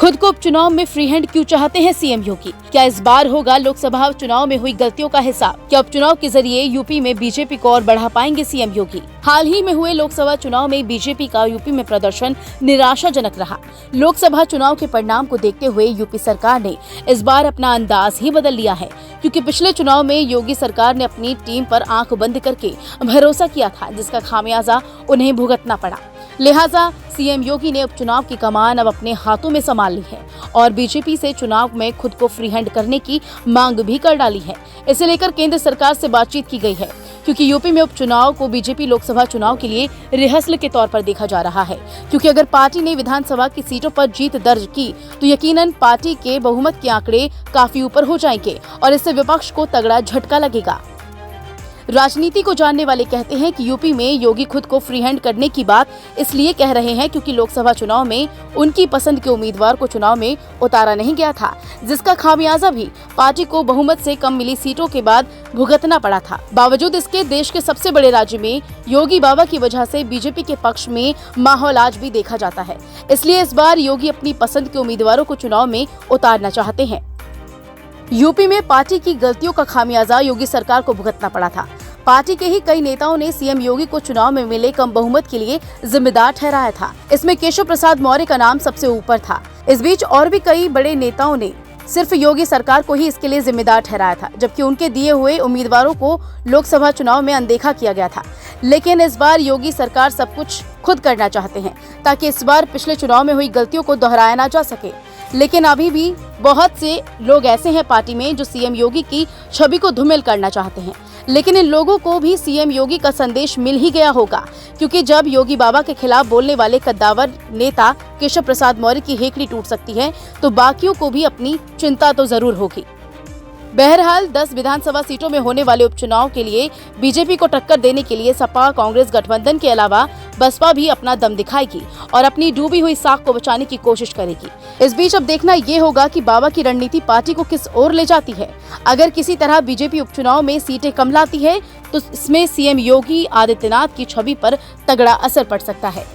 खुद को उपचुनाव में फ्री हैंड क्यों चाहते हैं सीएम योगी? क्या इस बार होगा लोकसभा चुनाव में हुई गलतियों का हिसाब? क्या उपचुनाव के जरिए यूपी में बीजेपी को और बढ़ा पाएंगे सीएम योगी? हाल ही में हुए लोकसभा चुनाव में बीजेपी का यूपी में प्रदर्शन निराशाजनक रहा। लोकसभा चुनाव के परिणाम को देखते हुए यूपी सरकार ने इस बार अपना अंदाज ही बदल लिया है, क्योंकि पिछले चुनाव में योगी सरकार ने अपनी टीम पर आंख बंद करके भरोसा किया था, जिसका खामियाजा उन्हें भुगतना पड़ा। लिहाजा सीएम योगी ने उपचुनाव की कमान अब अपने हाथों में संभाल ली है और बीजेपी से चुनाव में खुद को फ्री हैंड करने की मांग भी कर डाली है। इसे लेकर केंद्र सरकार से बातचीत की गई है, क्योंकि यूपी में उपचुनाव को बीजेपी लोकसभा चुनाव के लिए रिहर्सल के तौर पर देखा जा रहा है, क्योंकि अगर पार्टी ने विधानसभा की सीटों पर जीत दर्ज की तो यकीनन पार्टी के बहुमत के आंकड़े काफी ऊपर हो जाएंगे और इससे विपक्ष को तगड़ा झटका लगेगा। राजनीति को जानने वाले कहते हैं कि यूपी में योगी खुद को फ्री हैंड करने की बात इसलिए कह रहे हैं क्योंकि लोकसभा चुनाव में उनकी पसंद के उम्मीदवार को चुनाव में उतारा नहीं गया था, जिसका खामियाजा भी पार्टी को बहुमत से कम मिली सीटों के बाद भुगतना पड़ा था। बावजूद इसके देश के सबसे बड़े राज्य में योगी बाबा की वजह से बीजेपी के पक्ष में माहौल आज भी देखा जाता है। इसलिए इस बार योगी अपनी पसंद के उम्मीदवारों को चुनाव में उतारना चाहते हैं। यूपी में पार्टी की गलतियों का खामियाजा योगी सरकार को भुगतना पड़ा था। पार्टी के ही कई नेताओं ने सीएम योगी को चुनाव में मिले कम बहुमत के लिए जिम्मेदार ठहराया था। इसमें केशव प्रसाद मौर्य का नाम सबसे ऊपर था। इस बीच और भी कई बड़े नेताओं ने सिर्फ योगी सरकार को ही इसके लिए जिम्मेदार ठहराया था, जबकि उनके दिए हुए उम्मीदवारों को लोकसभा चुनाव में अनदेखा किया गया था। लेकिन इस बार योगी सरकार सब कुछ खुद करना चाहते हैं, ताकि इस बार पिछले चुनाव में हुई गलतियों को दोहराया ना जा सके। लेकिन अभी भी बहुत से लोग ऐसे हैं पार्टी में जो सीएम योगी की छवि को धूमिल करना चाहते हैं, लेकिन इन लोगों को भी सीएम योगी का संदेश मिल ही गया होगा, क्योंकि जब योगी बाबा के खिलाफ बोलने वाले कद्दावर नेता केशव प्रसाद मौर्य की हेकड़ी टूट सकती है तो बाकियों को भी अपनी चिंता तो जरूर होगी। बहरहाल 10 विधानसभा सीटों में होने वाले उपचुनाव के लिए बीजेपी को टक्कर देने के लिए सपा कांग्रेस गठबंधन के अलावा बसपा भी अपना दम दिखाएगी और अपनी डूबी हुई साख को बचाने की कोशिश करेगी। इस बीच अब देखना ये होगा कि बाबा की रणनीति पार्टी को किस ओर ले जाती है। अगर किसी तरह बीजेपी उपचुनाव में सीटें कम लाती है तो इसमें सीएम योगी आदित्यनाथ की छवि पर तगड़ा असर पड़ सकता है।